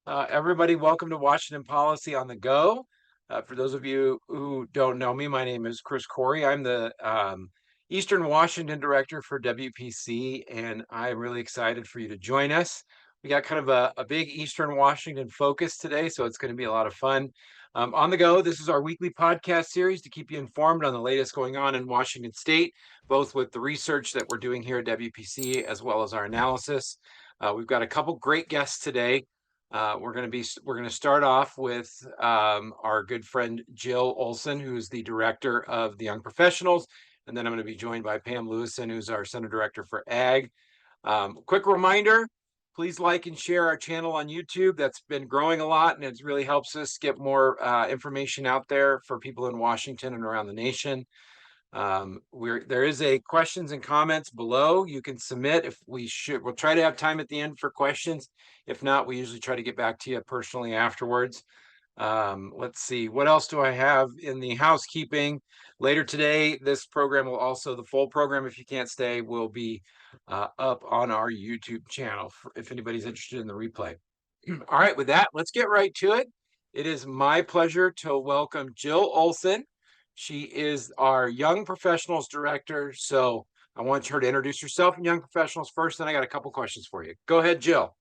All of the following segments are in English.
Everybody, welcome to Washington Policy on the Go. For those of you who don't know me, my name is Chris Corey. I'm the Eastern Washington Director for WPC, and I'm really excited for you to join us. We got kind of a big Eastern Washington focus today, so it's going to be a lot of fun. On the Go, this is our weekly podcast series to keep you informed on the latest going on in Washington State, both with the research that we're doing here at WPC as well as our analysis. We've got a couple great guests today. We're going to start off with our good friend Jill Olson, who's the director of the Young Professionals, and then I'm going to be joined by Pam Lewison, who's our center director for Ag. Quick reminder: please like and share our channel on YouTube. That's been growing a lot, and it really helps us get more information out there for people in Washington and around the nation. There is a questions and comments below. You can submit. We'll try to have time at the end for questions. If not, we usually try to get back to you personally afterwards. Let's see, what else do I have in the housekeeping? Later today, the full program, if you can't stay, will be up on our YouTube channel if anybody's interested in the replay. All right, with that, let's get right to it. It is my pleasure to welcome Jill Olson. She is our Young Professionals Director. So I want her to introduce herself and Young Professionals first, then I got a couple questions for you. Go ahead, Jill.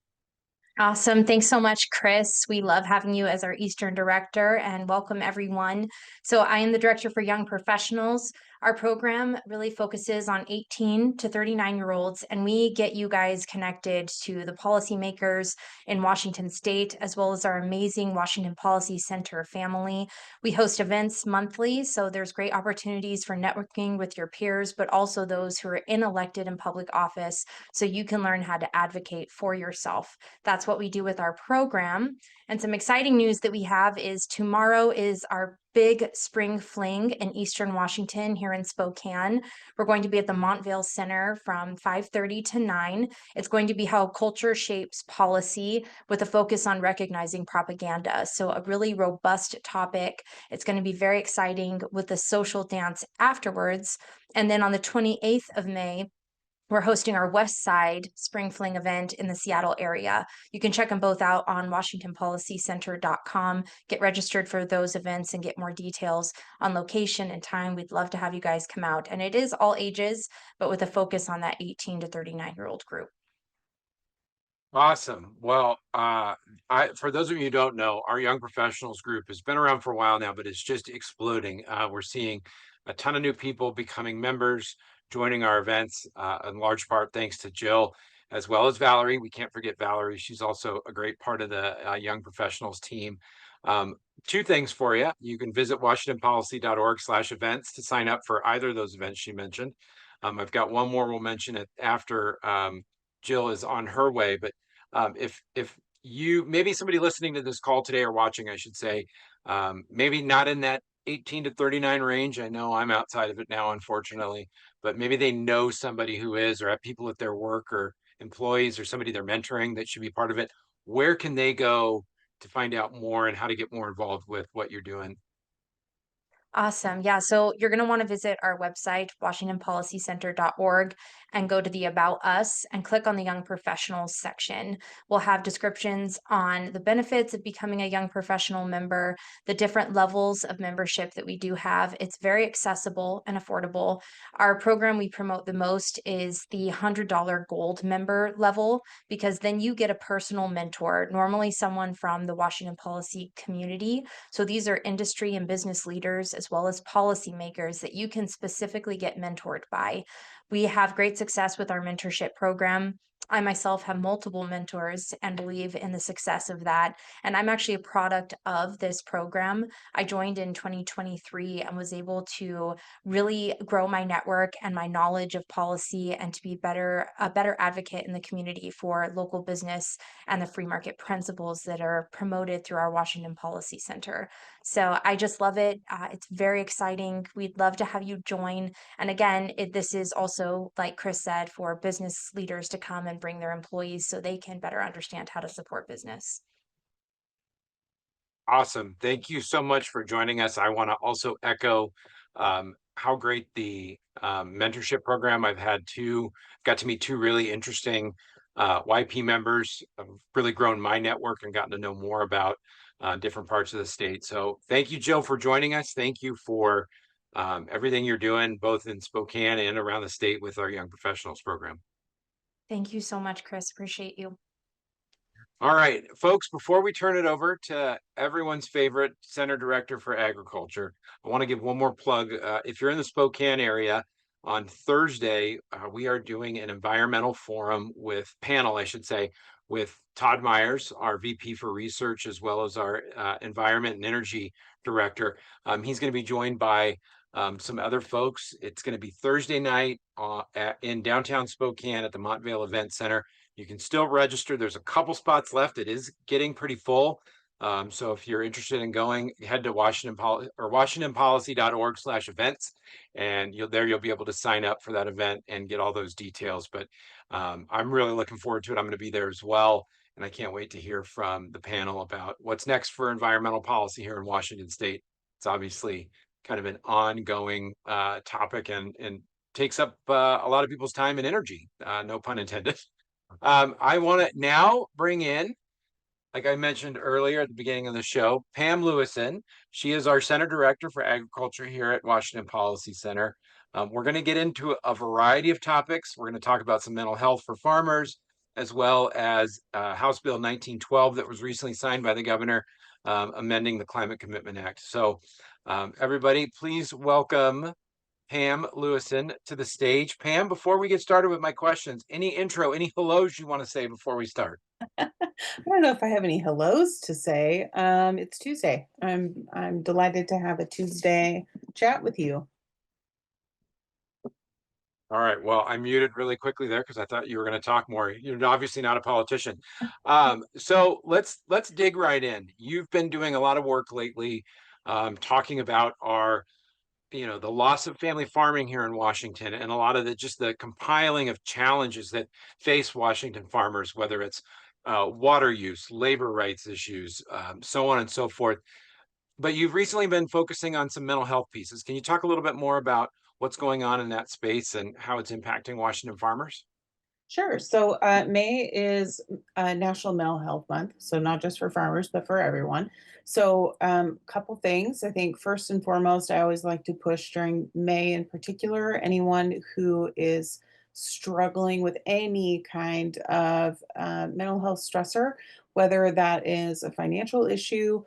Awesome. Thanks so much, Chris. We love having you as our Eastern Director and welcome everyone. So I am the Director for Young Professionals. Our program really focuses on 18 to 39-year-olds, and we get you guys connected to the policymakers in Washington State, as well as our amazing Washington Policy Center family. We host events monthly, so there's great opportunities for networking with your peers, but also those who are in elected and public office, so you can learn how to advocate for yourself. That's what we do with our program. And some exciting news that we have is tomorrow is our big spring fling in Eastern Washington here in Spokane. We're going to be at the Montvale Center from 5:30 to 9. It's going to be how culture shapes policy with a focus on recognizing propaganda. So a really robust topic. It's going to be very exciting with the social dance afterwards. And then on the 28th of May, we're hosting our West Side Spring Fling event in the Seattle area. You can check them both out on WashingtonPolicyCenter.com. Get registered for those events and get more details on location and time. We'd love to have you guys come out. And it is all ages, but with a focus on that 18 to 39-year-old group. Awesome. Well, for those of you who don't know, our Young Professionals group has been around for a while now, but it's just exploding. We're seeing a ton of new people becoming members, joining our events, in large part thanks to Jill, as well as Valerie. We can't forget Valerie. She's also a great part of the Young Professionals team. Two things for you. You can visit washingtonpolicy.org/events to sign up for either of those events she mentioned. I've got one more we'll mention it after Jill is on her way, but if you, maybe somebody listening to this call today or watching, I should say, maybe not in that 18 to 39 range. I know I'm outside of it now, unfortunately, but maybe they know somebody who is, or have people at their work or employees or somebody they're mentoring that should be part of it. Where can they go to find out more and how to get more involved with what you're doing? Awesome. Yeah. So you're going to want to visit our website, WashingtonPolicyCenter.org, and go to the About Us and click on the Young Professionals section. We'll have descriptions on the benefits of becoming a young professional member, the different levels of membership that we do have. It's very accessible and affordable. Our program we promote the most is the $100 gold member level, because then you get a personal mentor, normally someone from the Washington policy community. So these are industry and business leaders as well as policymakers that you can specifically get mentored by. We have great success with our mentorship program. I myself have multiple mentors and believe in the success of that. And I'm actually a product of this program. I joined in 2023 and was able to really grow my network and my knowledge of policy and to be a better advocate in the community for local business and the free market principles that are promoted through our Washington Policy Center. So I just love it. It's very exciting. We'd love to have you join. And again, this is also, like Chris said, for business leaders to come and bring their employees so they can better understand how to support business. Awesome. Thank you so much for joining us. I want to also echo how great the mentorship program. Got to meet two really interesting YP members. I've really grown my network and gotten to know more about different parts of the state. So thank you, Jill, for joining us. Thank you for everything you're doing, both in Spokane and around the state with our Young Professionals program. Thank you so much, Chris. Appreciate you. All right, folks, before we turn it over to everyone's favorite Center Director for Agriculture, I want to give one more plug. If you're in the Spokane area, on Thursday, we are doing an environmental forum panel, I should say, with Todd Myers, our VP for Research, as well as our Environment and Energy Director. He's going to be joined by some other folks. It's going to be Thursday night in downtown Spokane at the Montvale Event Center. You can still register. There's a couple spots left. It is getting pretty full. So if you're interested in going, head to washingtonpolicy.org/events, and you'll be able to sign up for that event and get all those details. But I'm really looking forward to it. I'm going to be there as well. And I can't wait to hear from the panel about what's next for environmental policy here in Washington State. It's obviously kind of an ongoing topic and takes up a lot of people's time and energy, no pun intended. I want to now bring in, like I mentioned earlier at the beginning of the show, Pam Lewison. She is our Center Director for Agriculture here at Washington Policy Center. We're going to get into a variety of topics. We're going to talk about some mental health for farmers, as well as House Bill 1912 that was recently signed by the governor, amending the Climate Commitment Act. So everybody, please welcome Pam Lewison to the stage. Pam, before we get started with my questions, any intro, any hellos you want to say before we start? I don't know if I have any hellos to say. It's Tuesday. I'm delighted to have a Tuesday chat with you. All right. Well, I muted really quickly there because I thought you were going to talk more. You're obviously not a politician. So let's dig right in. You've been doing a lot of work lately, talking about the loss of family farming here in Washington, and a lot of just the compiling of challenges that face Washington farmers, whether it's water use, labor rights issues, so on and so forth. But you've recently been focusing on some mental health pieces. Can you talk a little bit more about what's going on in that space and how it's impacting Washington farmers? Sure. So May is National Mental Health Month. So not just for farmers, but for everyone. So couple things. I think first and foremost, I always like to push during May in particular, anyone who is struggling with any kind of mental health stressor, whether that is a financial issue,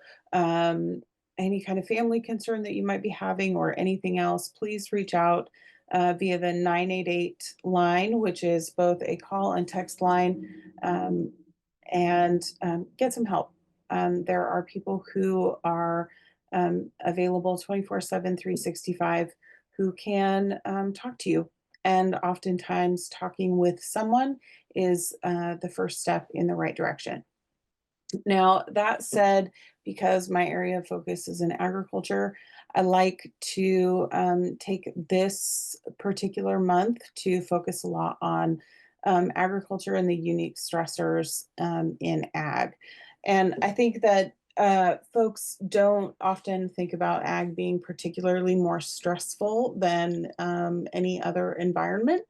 any kind of family concern that you might be having, or anything else, please reach out via the 988 line, which is both a call and text line, and get some help. There are people who are available 24/7, 365, who can talk to you. And oftentimes, talking with someone is the first step in the right direction. Now, that said, because my area of focus is in agriculture, I like to take this particular month to focus a lot on agriculture and the unique stressors in ag. And I think that folks don't often think about ag being particularly more stressful than any other environment.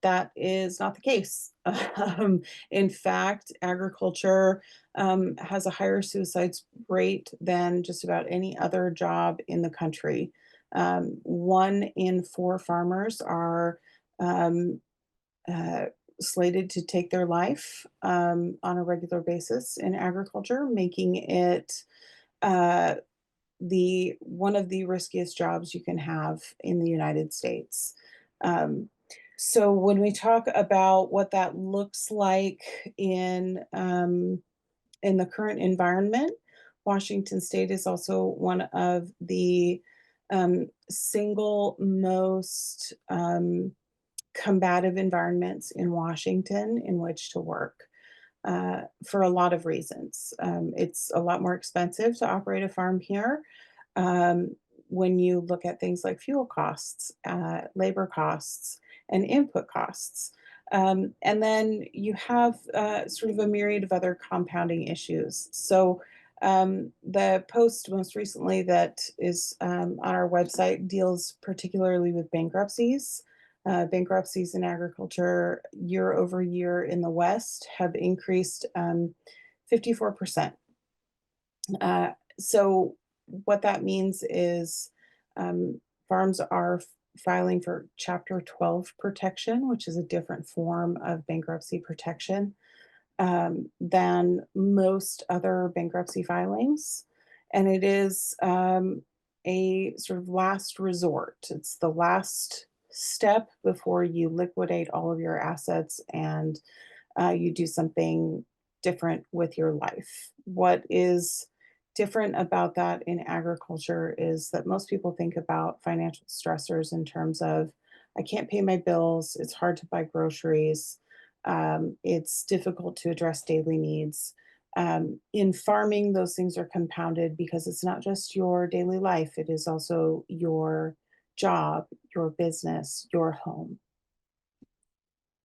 That is not the case. In fact, agriculture has a higher suicide rate than just about any other job in the country. 1 in 4 farmers are um, uh, slated to take their life on a regular basis in agriculture, making it uh, the one of the riskiest jobs you can have in the United States. Um, so when we talk about what that looks like in the current environment, Washington State is also one of the single most combative environments in Washington in which to work for a lot of reasons. It's a lot more expensive to operate a farm here. Um, when you look at things like fuel costs, labor costs, and input costs. And then you have sort of a myriad of other compounding issues. So the post most recently that is on our website deals particularly with bankruptcies. Bankruptcies in agriculture year over year in the West have increased 54%. So what that means is farms are filing for Chapter 12 protection, which is a different form of bankruptcy protection than most other bankruptcy filings. And it is a sort of last resort. It's the last step before you liquidate all of your assets and you do something different with your life. What is different about that in agriculture is that most people think about financial stressors in terms of, I can't pay my bills, it's hard to buy groceries, it's difficult to address daily needs. In farming, those things are compounded because it's not just your daily life, it is also your job, your business, your home.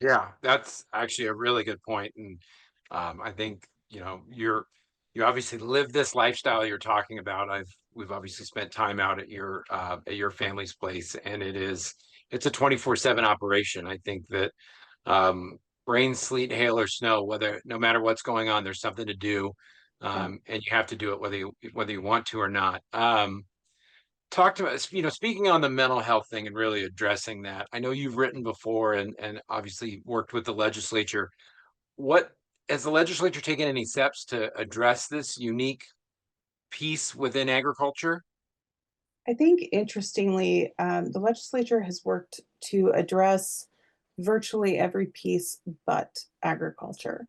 Yeah, that's actually a really good point, and I think you obviously live this lifestyle you're talking about. We've obviously spent time out at your family's place, and it's a 24/7 operation. I think that um, rain, sleet, hail, or snow, no matter what's going on, there's something to do, Yeah. and you have to do it whether you want to or not. Talk to us, speaking on the mental health thing and really addressing that. I know you've written before and obviously worked with the legislature. What has the legislature taken any steps to address this unique piece within agriculture? I think interestingly, the legislature has worked to address virtually every piece but agriculture.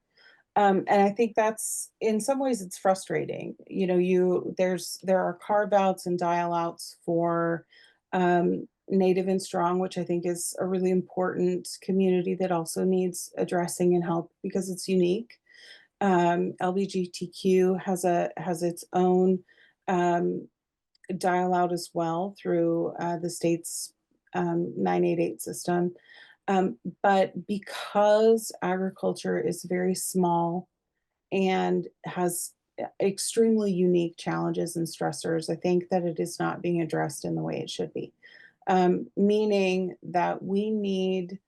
And I think that's in some ways it's frustrating. You know, there are carve outs and dial outs for Native and Strong, which I think is a really important community that also needs addressing and help because it's unique. LGBTQ has its own um, dial out as well through the state's 988 system. But because agriculture is very small and has extremely unique challenges and stressors, I think that it is not being addressed in the way it should be. Meaning that we need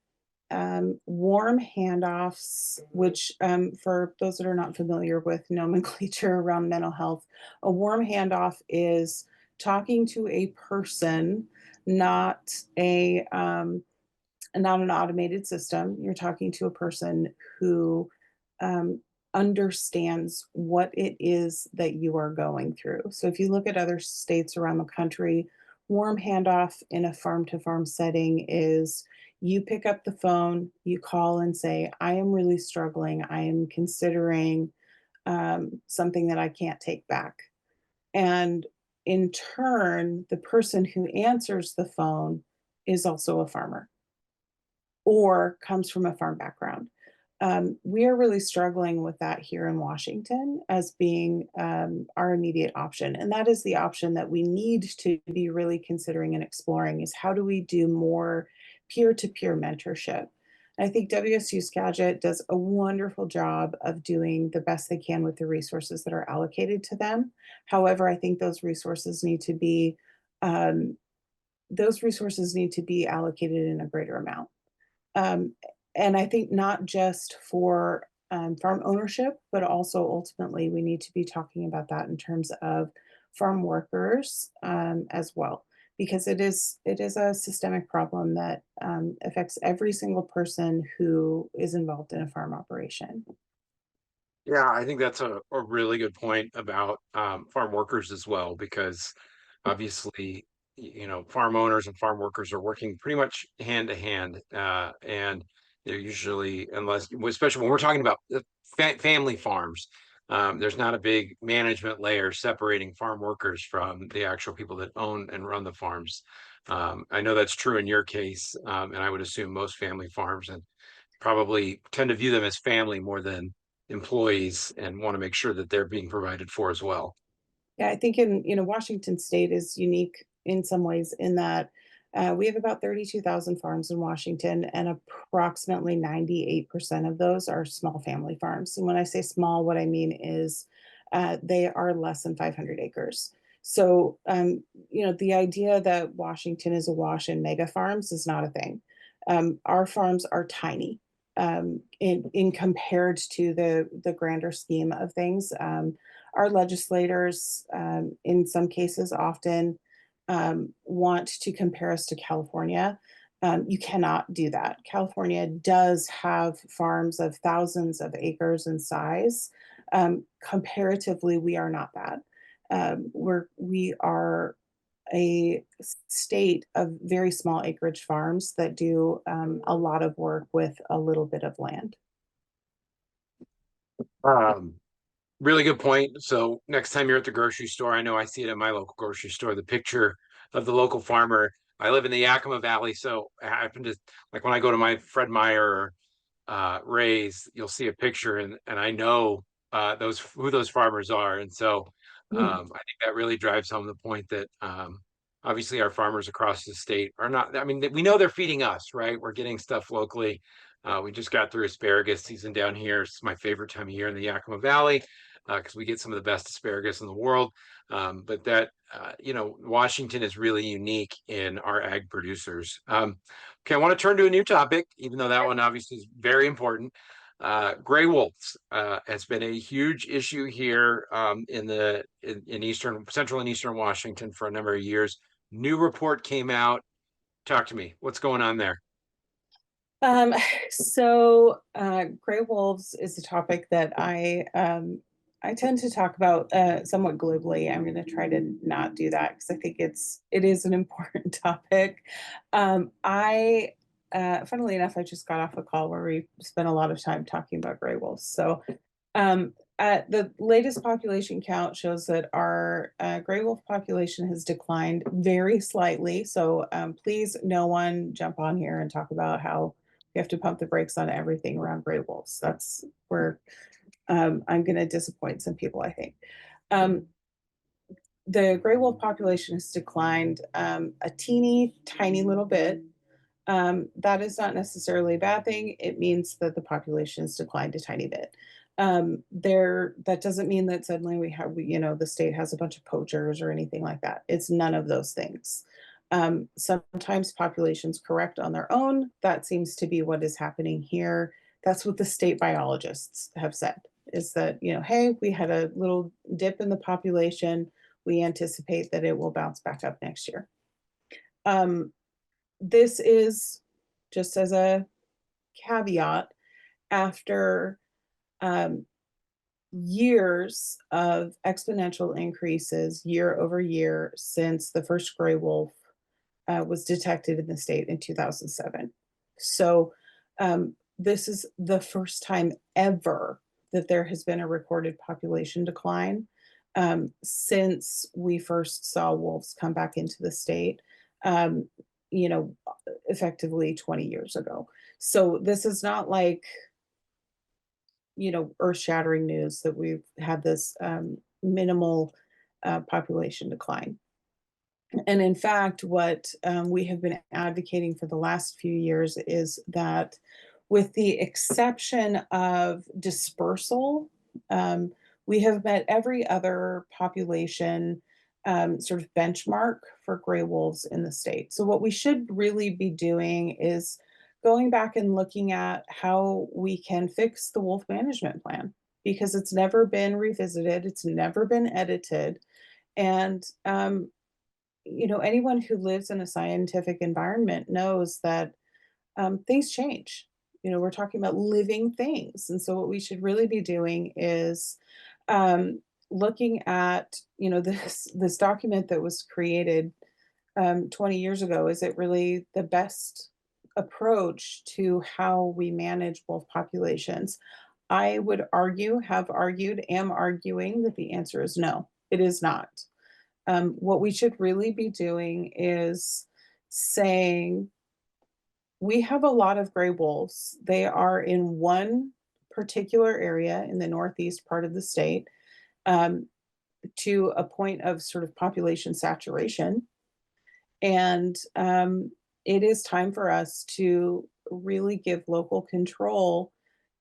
warm handoffs, which for those that are not familiar with nomenclature around mental health, a warm handoff is talking to a person, not a not an automated system. You're talking to a person who um, understands what it is that you are going through. So if you look at other states around the country, warm handoff in a farm to farm setting is you pick up the phone, you call and say, I am really struggling. I am considering something that I can't take back. And in turn, the person who answers the phone is also a farmer or comes from a farm background. We are really struggling with that here in Washington as being our immediate option. And that is the option that we need to be really considering and exploring is how do we do more peer-to-peer mentorship? And I think WSU Skagit does a wonderful job of doing the best they can with the resources that are allocated to them. However, I think um, those resources need to be allocated in a greater amount. Um, and I think not just for farm ownership, but also ultimately we need to be talking about that in terms of farm workers as well, because it is a systemic problem that affects every single person who is involved in a farm operation. Yeah, I think that's a really good point about farm workers as well, because obviously, farm owners and farm workers are working pretty much hand to hand, and they're usually, especially when we're talking about family farms, there's not a big management layer separating farm workers from the actual people that own and run the farms. I know that's true in your case, and I would assume most family farms and probably tend to view them as family more than employees and want to make sure that they're being provided for as well. Yeah, I think Washington State is unique in some ways in that we have about 32,000 farms in Washington, and approximately 98% of those are small family farms. And when I say small, what I mean is they are less than 500 acres. So, the idea that Washington is awash in mega farms is not a thing. Our farms are tiny in compared to the grander scheme of things. Our legislators, in some cases, often want to compare us to California. You cannot do that. California does have farms of thousands of acres in size. Comparatively, we are not that. We are a state of very small acreage farms that do a lot of work with a little bit of land. Um, Really good point. So next time you're at the grocery store, I know I see it at my local grocery store, the picture of the local farmer. I live in the Yakima Valley, so I happen to, like, when I go to my Fred Meyer or Ray's, you'll see a picture, and I know those who those farmers are. And so Mm. I think that really drives home the point that obviously our farmers across the state are not, I mean, we know they're feeding us, right? We're getting stuff locally. We just got through asparagus season down here. It's my favorite time of year in the Yakima Valley because we get some of the best asparagus in the world. But that, Washington is really unique in our ag producers. Okay, I want to turn to a new topic, even though that one obviously is very important. Gray wolves has been a huge issue here in eastern, central and eastern Washington for a number of years. New report came out. Talk to me. What's going on there? Um, Gray wolves is a topic that I tend to talk about somewhat glibly. I'm going to try to not do that because I think it is an important topic. Funnily enough, I just got off a call where we spent a lot of time talking about gray wolves. The latest population count shows that our gray wolf population has declined very slightly. So please, no one jump on here and talk about how we have to pump the brakes on everything around gray wolves. That's where I'm going to disappoint some people, I think. Um, the gray wolf population has declined a teeny tiny little bit. That is not necessarily a bad thing. It means that the population has declined a tiny bit. That doesn't mean that suddenly the state has a bunch of poachers or anything like that. It's none of those things. Sometimes populations correct on their own. That seems to be what is happening here. That's what the state biologists have said, is that, hey, we had a little dip in the population. We anticipate that it will bounce back up next year. This is, just as a caveat, after um, years of exponential increases year over year since the first gray wolf was detected in the state in 2007. So this is the first time ever that there has been a recorded population decline since we first saw wolves come back into the state, um, effectively 20 years ago. So this is not like, earth-shattering news that we've had this minimal population decline. And in fact, what we have been advocating for the last few years is that, with the exception of dispersal, we have met every other population sort of benchmark for gray wolves in the state. So what we should really be doing is going back and looking at how we can fix the wolf management plan, because it's never been revisited, it's never been edited. And anyone who lives in a scientific environment knows that things change. We're talking about living things. And so what we should really be doing is looking at, this document that was created 20 years ago. Is it really the best approach to how we manage both populations? I would argue, have argued, am arguing that the answer is no, it is not. What we should really be doing is saying, we have a lot of gray wolves. They are in one particular area in the northeast part of the state, to a point of sort of population saturation. And it is time for us to really give local control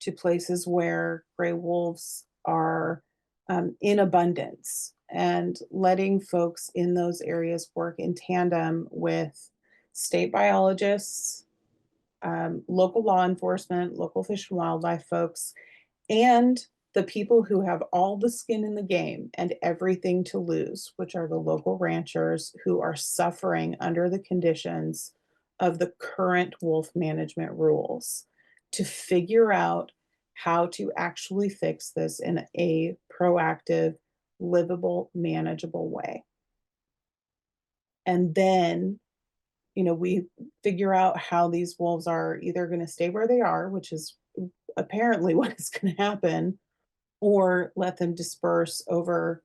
to places where gray wolves are in abundance, and letting folks in those areas work in tandem with state biologists, local law enforcement, local fish and wildlife folks, and the people who have all the skin in the game and everything to lose, which are the local ranchers who are suffering under the conditions of the current wolf management rules, to figure out how to actually fix this in a proactive, livable, manageable way. And then, we figure out how these wolves are either going to stay where they are, which is apparently what is going to happen, or let them disperse over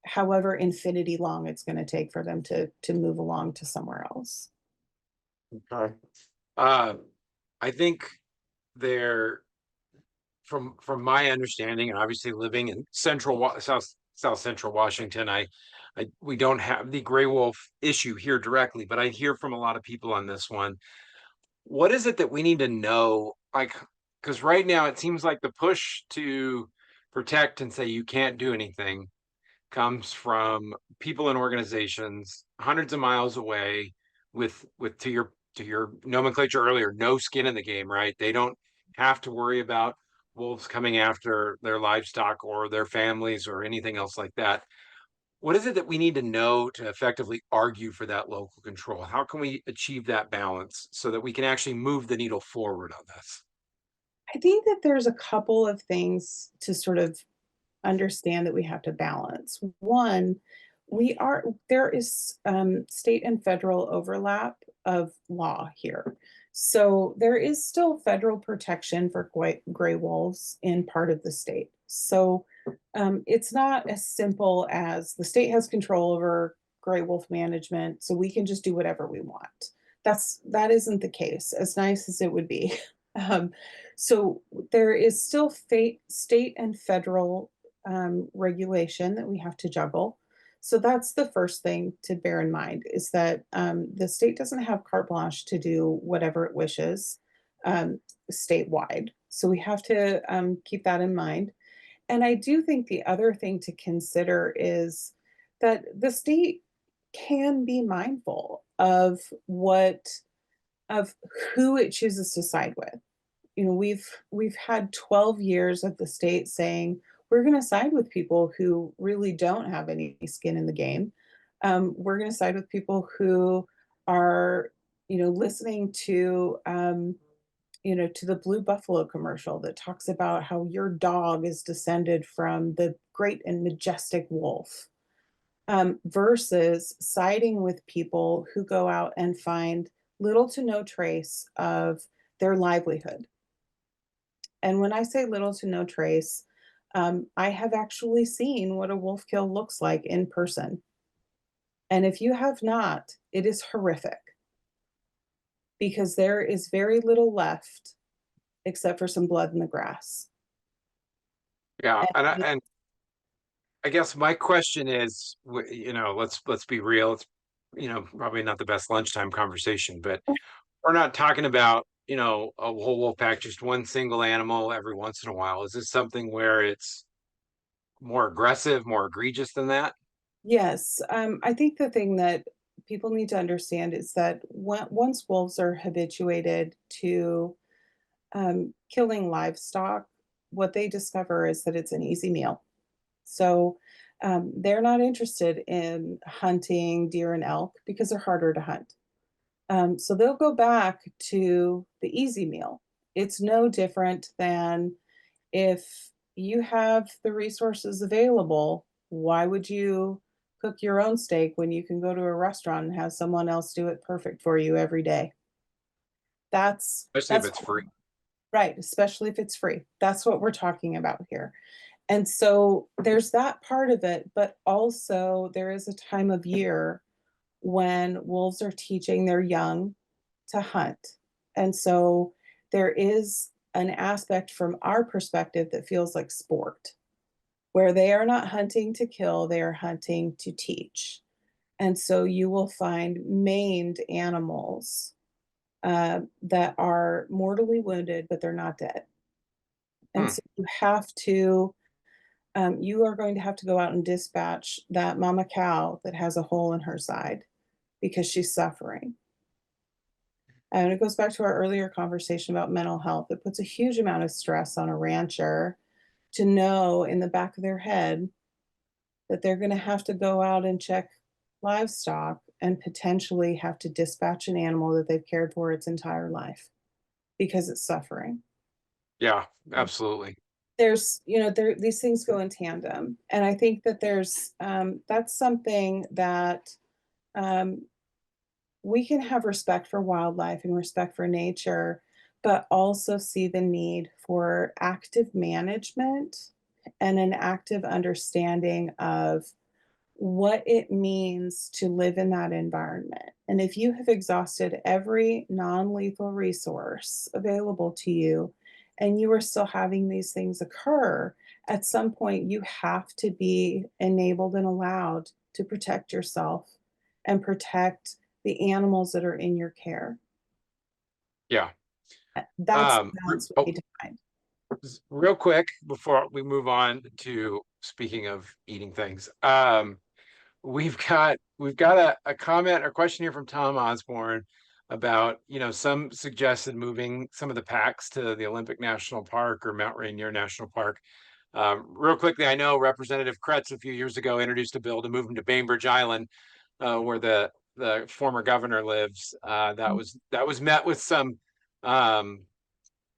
however infinity long it's going to take for them to move along to somewhere else. Okay. Uh, I think there, from my understanding, and obviously living in South Central Washington, we don't have the gray wolf issue here directly, but I hear from a lot of people on this one. What is it that we need to know? Like, because right now it seems like the push to protect and say you can't do anything comes from people and organizations hundreds of miles away with to your nomenclature earlier, no skin in the game, right? They don't have to worry about wolves coming after their livestock or their families or anything else like that. What is it that we need to know to effectively argue for that local control? How can we achieve that balance so that we can actually move the needle forward on this? I think that there's a couple of things to sort of understand that we have to balance. One, there is state and federal overlap of law here. So there is still federal protection for gray wolves in part of the state. So it's not as simple as the state has control over gray wolf management, so we can just do whatever we want. That isn't the case, as nice as it would be. Um, so there is still state and federal regulation that we have to juggle. So that's the first thing to bear in mind, is that the state doesn't have carte blanche to do whatever it wishes statewide. So we have to keep that in mind. And I do think the other thing to consider is that the state can be mindful of of who it chooses to side with. We've had 12 years of the state saying we're going to side with people who really don't have any skin in the game. We're going to side with people who are, listening to the Blue Buffalo commercial that talks about how your dog is descended from the great and majestic wolf, versus siding with people who go out and find little to no trace of their livelihood. And when I say little to no trace, I have actually seen what a wolf kill looks like in person. And if you have not, it is horrific, because there is very little left except for some blood in the grass. Yeah, and And I guess my question is, let's be real. It's probably not the best lunchtime conversation, but we're not talking about a whole wolf pack, just one single animal every once in a while. Is this something where it's more aggressive, more egregious than that? yes, I think the thing that people need to understand is that once wolves are habituated to killing livestock, what they discover is that it's an easy meal. So they're not interested in hunting deer and elk because they're harder to hunt. So they'll go back to the easy meal. It's no different than, if you have the resources available, why would you cook your own steak when you can go to a restaurant and have someone else do it perfect for you every day? Especially if That's it's free. right, especially if it's free. That's what we're talking about here. And so there's that part of it, but also there is a time of year when wolves are teaching their young to hunt. And so there is an aspect from our perspective that feels like sport, where they are not hunting to kill, they are hunting to teach. And so you will find maimed animals that are mortally wounded, but they're not dead. And Hmm. so you are going to have to go out and dispatch that mama cow that has a hole in her side because she's suffering. And it goes back to our earlier conversation about mental health. It puts a huge amount of stress on a rancher to know in the back of their head that they're going to have to go out and check livestock and potentially have to dispatch an animal that they've cared for its entire life because it's suffering. Yeah, absolutely. There's, there these things go in tandem, and I think that that's something that um, we can have respect for wildlife and respect for nature, but also see the need for active management and an active understanding of what it means to live in that environment. And if you have exhausted every non lethal resource available to you and you are still having these things occur, at some point you have to be enabled and allowed to protect yourself and protect the animals that are in your care. Yeah. That's the balance we need to find. Real quick before we move on to speaking of eating things, we've got a comment or question here from Tom Osborne about, some suggested moving some of the packs to the Olympic National Park or Mount Rainier National Park. Real quickly, I know Representative Kretz a few years ago introduced a bill to move them to Bainbridge Island, where the former governor lives. That was met with some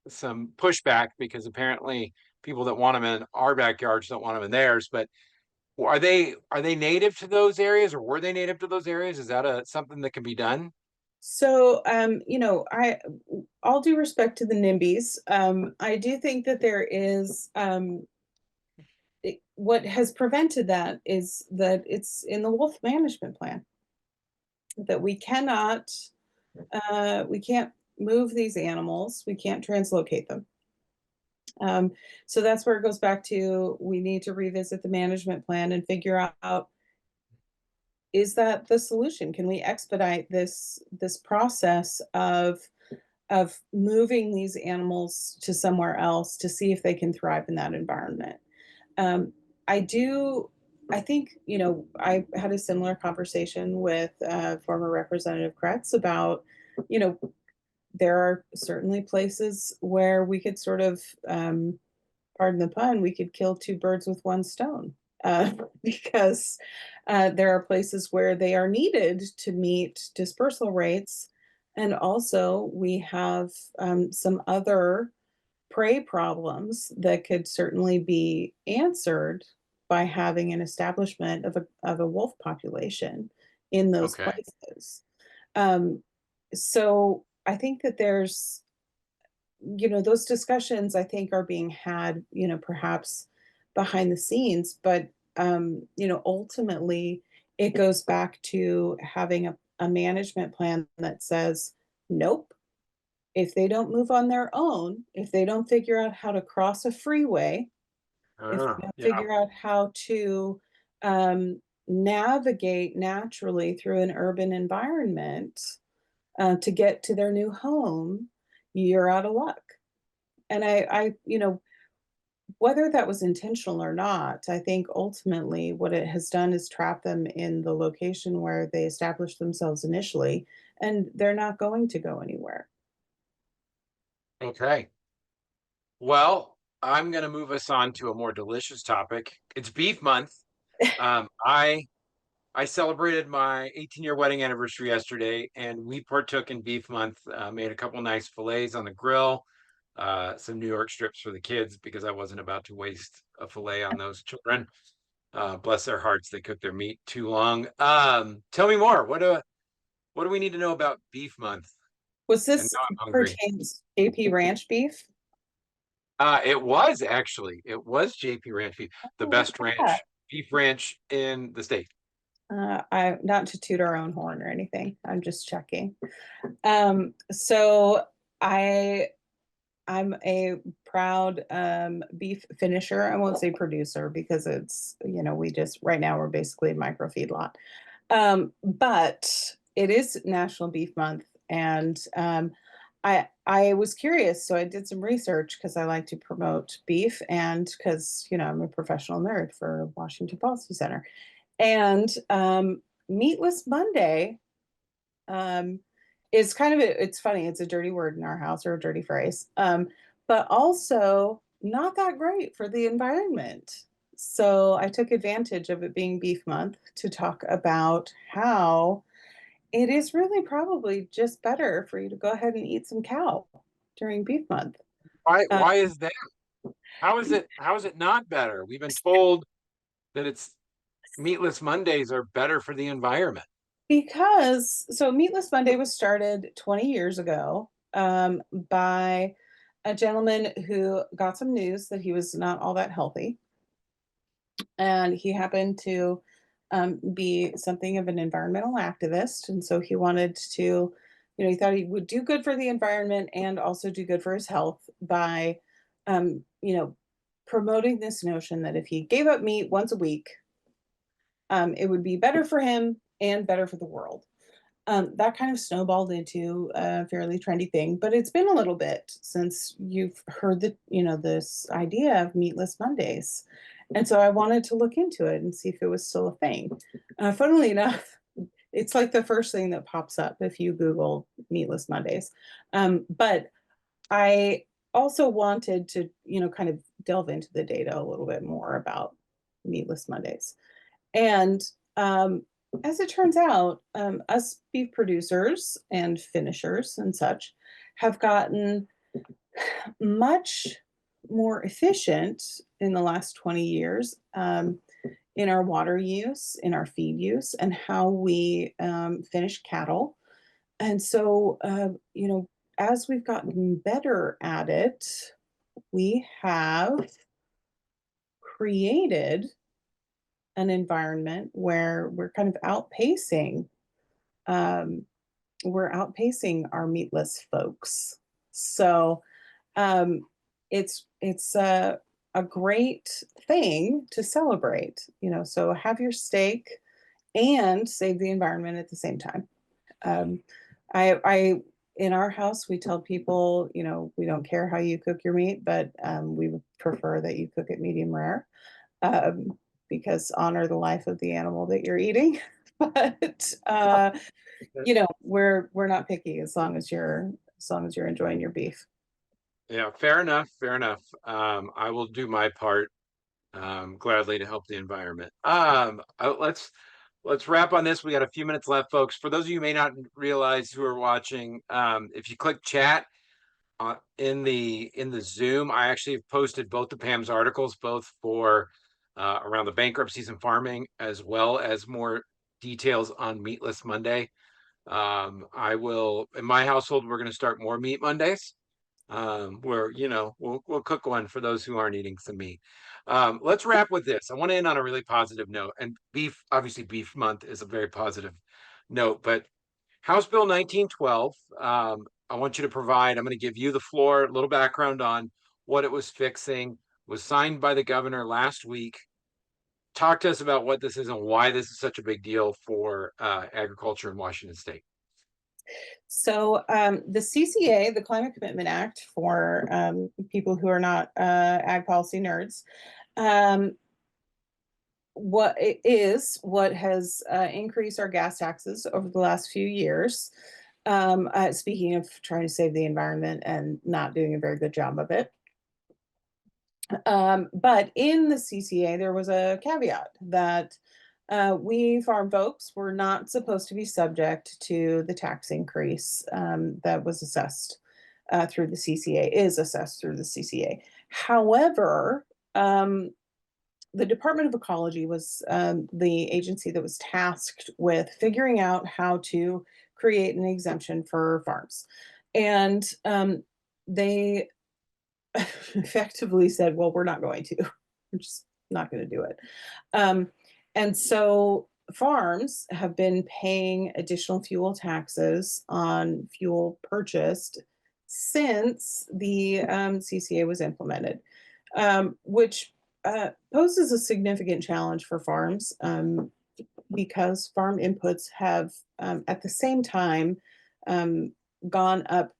pushback because apparently people that want them in our backyards don't want them in theirs. But are they native to those areas, or were they native to those areas? Is that something that can be done? So, all due respect to the NIMBYs, I do think that there is, what has prevented that is that it's in the wolf management plan that we can't move these animals, we can't translocate them. So that's where it goes back to we need to revisit the management plan and figure out, is that the solution? Can we expedite this process of moving these animals to somewhere else to see if they can thrive in that environment? Um, I do. I think, I had a similar conversation with former Representative Kretz about, you know, there are certainly places where we could sort of, pardon the pun, we could kill two birds with one stone, because there are places where they are needed to meet dispersal rates. And also, we have some other prey problems that could certainly be answered by having an establishment of a wolf population in those Okay. places. Um, so I think that there's, those discussions I think are being had, perhaps behind the scenes, but ultimately it goes back to having a management plan that says, nope, if they don't move on their own, if they don't figure out how to cross a freeway, if they don't Yeah. figure out how to um, navigate naturally through an urban environment to get to their new home, you're out of luck. And whether that was intentional or not, I think ultimately what it has done is trap them in the location where they established themselves initially, and they're not going to go anywhere. Okay. Well, I'm going to move us on to a more delicious topic. It's beef month. I celebrated my 18-year wedding anniversary yesterday, and we partook in beef month. Made a couple nice fillets on the grill, some New York strips for the kids because I wasn't about to waste a fillet on those children. Bless their hearts, they cooked their meat too long. Tell me more. What do we need to know about beef month? Was And this now I'm hungry. pertains JP Ranch beef? It was JP Ranch beef, the Oh, look best at that. beef ranch in the state. I not to toot our own horn or anything. I'm just checking. So I I'm a proud beef finisher. I won't say producer because it's, we just right now we're basically a micro feedlot. But it is National Beef Month, and I was curious, so I did some research because I like to promote beef, and because I'm a professional nerd for Washington Policy Center, and Meatless Monday um, It's kind of it's funny. It's a dirty word in our house, or a dirty phrase, but also not that great for the environment. So I took advantage of it being Beef Month to talk about how it is really probably just better for you to go ahead and eat some cow during Beef Month. Uh, Why is that? How is it not better? We've been told that it's meatless Mondays are better for the environment. because Meatless Monday was started 20 years ago, by a gentleman who got some news that he was not all that healthy, and he happened to be something of an environmental activist, and so he wanted to, he thought he would do good for the environment and also do good for his health by, you know, promoting this notion that if he gave up meat once a week, it would be better for him and better for the world. That kind of snowballed into a fairly trendy thing, but it's been a little bit since you've heard this idea of meatless Mondays. And so I wanted to look into it and see if it was still a thing. Funnily enough, it's like the first thing that pops up if you Google meatless Mondays. But I also wanted to, kind of delve into the data a little bit more about meatless Mondays. And as it turns out, us beef producers and finishers and such have gotten much more efficient in the last 20 years, in our water use, in our feed use, and how we finish cattle. And so, as we've gotten better at it, we have created an environment where um, we're outpacing our meatless folks. So it's a great thing to celebrate. So have your steak and save the environment at the same time. Um, I in our house we tell people, we don't care how you cook your meat, but we would prefer that you cook it medium rare, um, because honor the life of the animal that you're eating. But we're not picky as long as you're enjoying your beef. Yeah, fair enough. Fair enough. I will do my part gladly to help the environment. Let's wrap on this. We got a few minutes left, folks. For those of you who may not realize who are watching, if you click chat in the Zoom, I actually have posted both of Pam's articles, both for around the bankruptcies and farming, as well as more details on Meatless Monday. I will, in my household, we're going to start more Meat Mondays, where we'll cook one for those who aren't eating some meat. Let's wrap with this. I want to end on a really positive note, and obviously beef month is a very positive note, but House Bill 1912, I want you to provide, I'm going to give you the floor, a little background on what it was fixing, was signed by the governor last week. Talk to us about what this is and why this is such a big deal for agriculture in Washington State. So the CCA, the Climate Commitment Act, for people who are not ag policy nerds, what has increased our gas taxes over the last few years. Speaking of trying to save the environment and not doing a very good job of it. But in the CCA, there was a caveat that we farm folks were not supposed to be subject to the tax increase that was assessed through the CCA, is assessed through the CCA. However, the Department of Ecology was the agency that was tasked with figuring out how to create an exemption for farms. And they effectively said, well, we're not going to. We're just not going to do it. And so farms have been paying additional fuel taxes on fuel purchased since the CCA was implemented, which poses a significant challenge for farms, because farm inputs have, at the same time, gone up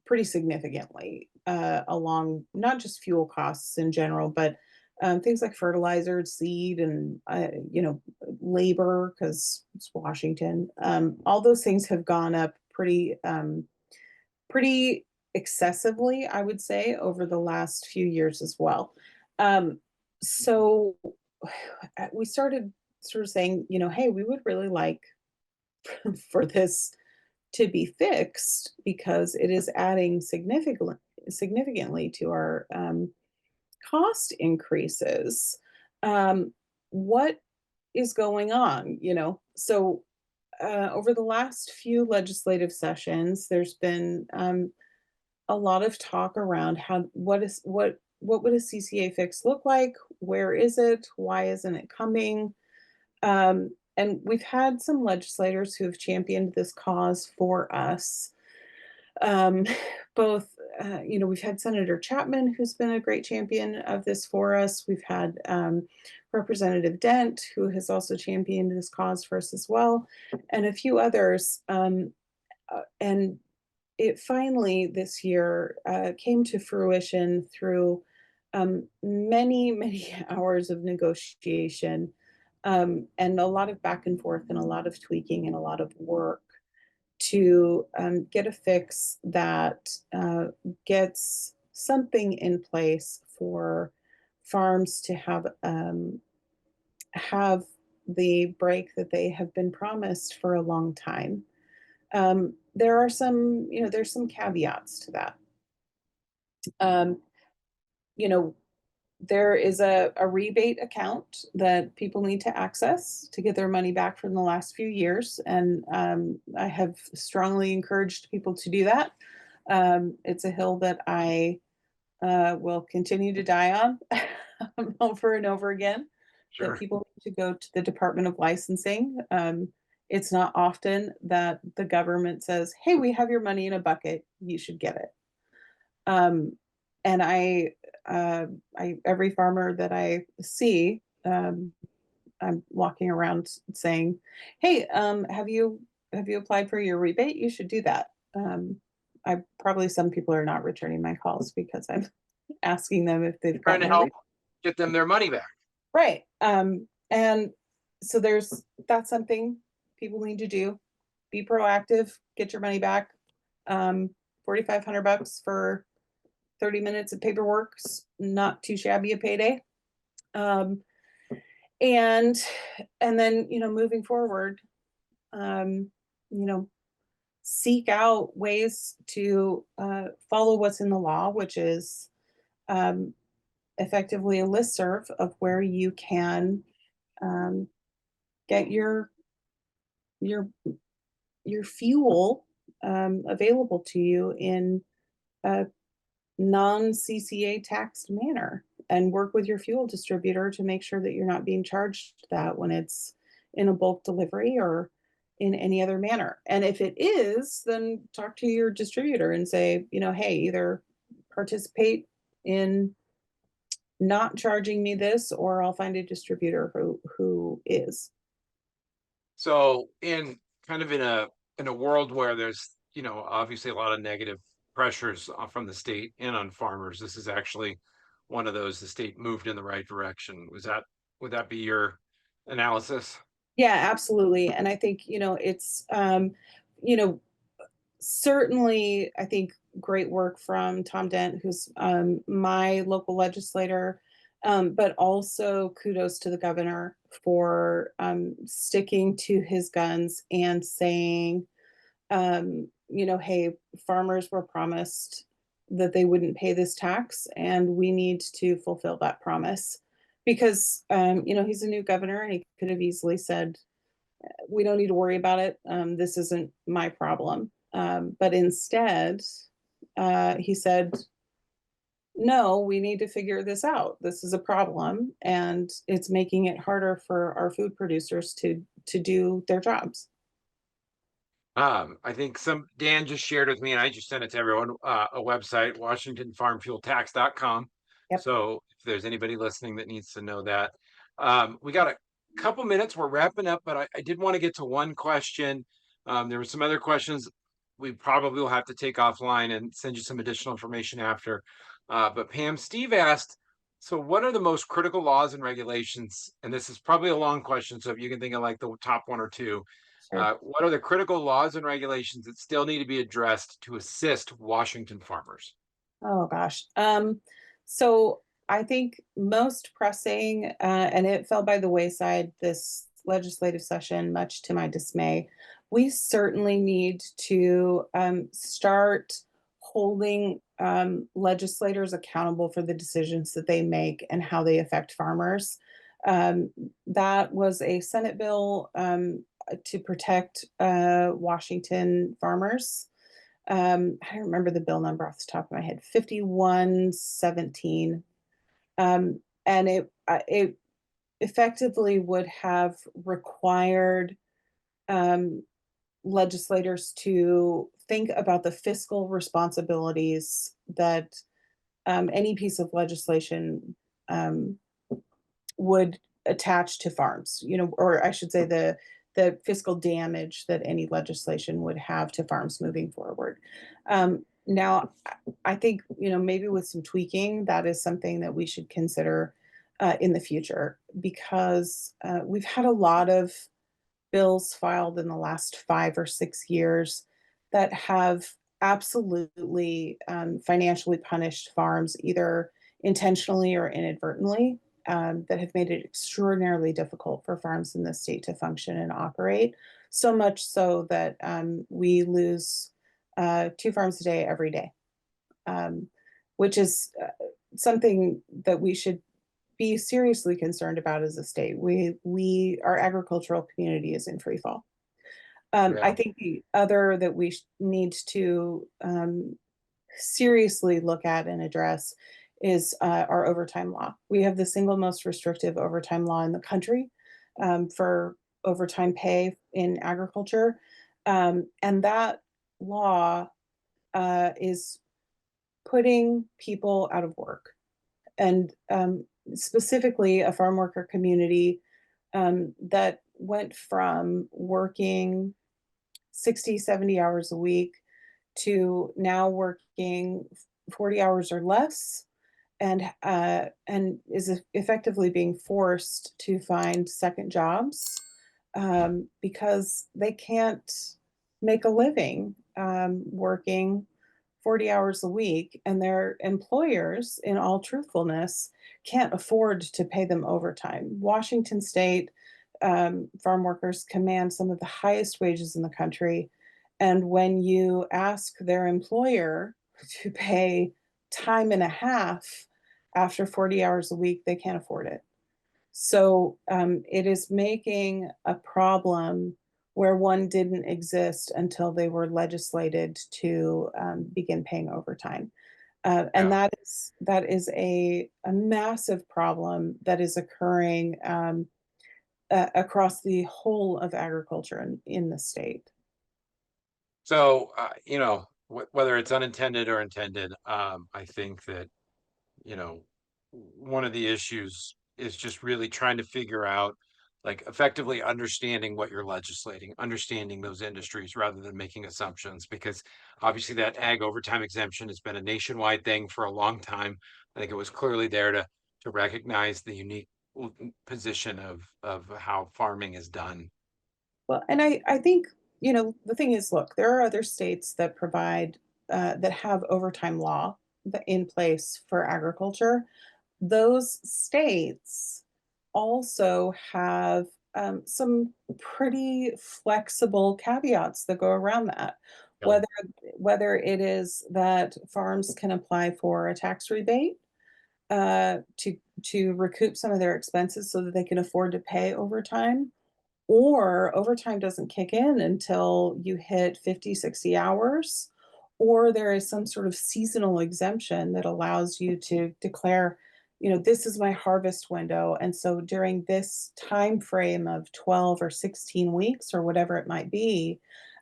pretty significantly, along not just fuel costs in general, but things like fertilizer, seed, and labor, because it's Washington. All those things have gone up pretty excessively, I would say, over the last few years as well. So we started sort of saying, hey, we would really like for this to be fixed because it is adding significantly to our cost increases. What is going on? Over the last few legislative sessions, there's been a lot of talk around what would a CCA fix look like? Where is it? Why isn't it coming? And we've had some legislators who have championed this cause for us. Um, we've had Senator Chapman, who's been a great champion of this for us. We've had Representative Dent, who has also championed this cause for us as well, and a few others. And it finally this year came to fruition through many, many hours of negotiation, and a lot of back and forth and a lot of tweaking and a lot of work to get a fix that gets something in place for farms to have the break that they have been promised for a long time. There's some caveats to that. Um, you know, there is a rebate account that people need to access to get their money back from the last few years. And I have strongly encouraged people to do that. It's a hill that I will continue to die on over and over again, that Sure. people need to go to the Department of Licensing. It's not often that the government says, hey, we have your money in a bucket, you should get it. And every farmer that I see, I'm walking around saying, "Hey, have you applied for your rebate? You should do that." Some people are not returning my calls because I'm asking them if they've Trying gotten to their help get them their money back. right. And so that's something people need to do. Be proactive. Get your money back. 4,500 bucks for 30 minutes of paperwork's not too shabby a payday. Um, and and then moving forward, um, you know, seek out ways to follow what's in the law, which is um, effectively a listserv of where you can um, get your your fuel available to you in a non-CCA taxed manner, and work with your fuel distributor to make sure that you're not being charged that when it's in a bulk delivery or in any other manner. And if it is, then talk to your distributor and say, hey, either participate in not charging me this, or I'll find a distributor who is. So in a world where there's obviously a lot of negative pressures from the state and on farmers, this is actually one of those the state moved in the right direction. Would that be your analysis? Yeah, absolutely. And I think, it's, you know, certainly, I think great work from Tom Dent, who's my local legislator, but also kudos to the governor for sticking to his guns and saying, hey, farmers were promised that they wouldn't pay this tax, and we need to fulfill that promise. Because, he's a new governor and he could have easily said, we don't need to worry about it. This isn't my problem. But instead, he said, no, we need to figure this out. This is a problem, and it's making it harder for our food producers to do their jobs. I think Dan just shared with me, and I just sent it to everyone, a website, WashingtonFarmFuelTax.com. Yep. So if there's anybody listening that needs to know that. We got a couple minutes, we're wrapping up, but I did want to get to one question. There were some other questions we probably will have to take offline and send you some additional information after. But Pam, Steve asked, so what are the most critical laws and regulations? And this is probably a long question, so if you can think of like the top one or two Sure. What are the critical laws and regulations that still need to be addressed to assist Washington farmers? Oh gosh. So I think most pressing, and it fell by the wayside this legislative session, much to my dismay. We certainly need to start holding legislators accountable for the decisions that they make and how they affect farmers. Um, that was a Senate bill to protect Washington farmers. I don't remember the bill number off the top of my head, 5117. And it effectively would have required um, legislators to think about the fiscal responsibilities that any piece of legislation um, would attach to farms, or I should say the fiscal damage that any legislation would have to farms moving forward. Now, I think, maybe with some tweaking, that is something that we should consider in the future because we've had a lot of bills filed in the last 5 or 6 years that have absolutely financially punished farms, either intentionally or inadvertently, that have made it extraordinarily difficult for farms in the state to function and operate. So much so that we lose 2 farms a day every day, um, which is something that we should be seriously concerned about as a state. Our agricultural community is in free fall. I Yeah, think the other that we need to seriously look at and address is our overtime law. We have the single most restrictive overtime law in the country for overtime pay in agriculture, and that law is putting people out of work, and specifically a farm worker community that went from working 60, 70 hours a week to now working 40 hours or less, and is effectively being forced to find second jobs because they can't make a living working 40 hours a week, and their employers, in all truthfulness, can't afford to pay them overtime. Washington State farm workers command some of the highest wages in the country. And when you ask their employer to pay time and a half after 40 hours a week, they can't afford it. So it is making a problem where one didn't exist until they were legislated to begin paying overtime. And yeah. that is a massive problem that is occurring across the whole of agriculture in the state. So, whether it's unintended or intended, I think that, one of the issues is just really trying to figure out, like, effectively understanding what you're legislating, understanding those industries rather than making assumptions, because obviously that ag overtime exemption has been a nationwide thing for a long time. I think it was clearly there to recognize the unique position of how farming is done. Well, and I think, the thing is, look, there are other states that provide, that have overtime law in place for agriculture. Those states also have some pretty flexible caveats that go around that. Really. Whether whether it is that farms can apply for a tax rebate to recoup some of their expenses so that they can afford to pay overtime, or overtime doesn't kick in until you hit 50, 60 hours, or there is some sort of seasonal exemption that allows you to declare, this is my harvest window. And so during this time frame of 12 or 16 weeks or whatever it might be,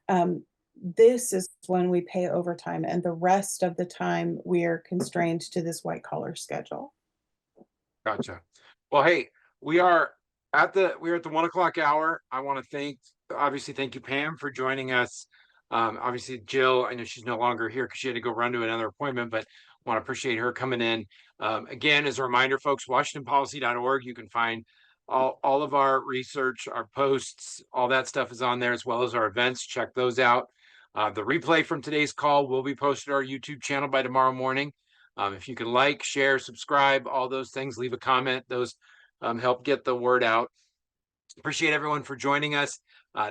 um, this is when we pay overtime. And the rest of the time we are constrained to this white collar schedule. Gotcha. Well, hey, we're at the 1 o'clock hour. I want to obviously thank you, Pam, for joining us. Obviously, Jill, I know she's no longer here because she had to go run to another appointment, but want to appreciate her coming in. Again, as a reminder, folks, WashingtonPolicy.org, you can find all of our research, our posts, all that stuff is on there, as well as our events. Check those out. The replay from today's call will be posted to our YouTube channel by tomorrow morning. If you can like, share, subscribe, all those things, leave a comment. Those help get the word out. Appreciate everyone for joining us.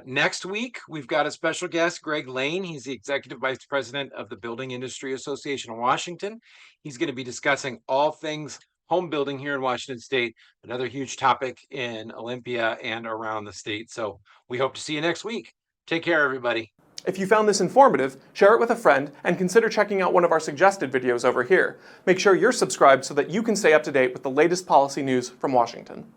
Next week, we've got a special guest, Greg Lane. He's the Executive Vice President of the Building Industry Association of Washington. He's going to be discussing all things home building here in Washington State, another huge topic in Olympia and around the state. So we hope to see you next week. Take care, everybody. If you found this informative, share it with a friend and consider checking out one of our suggested videos over here. Make sure you're subscribed so that you can stay up to date with the latest policy news from Washington.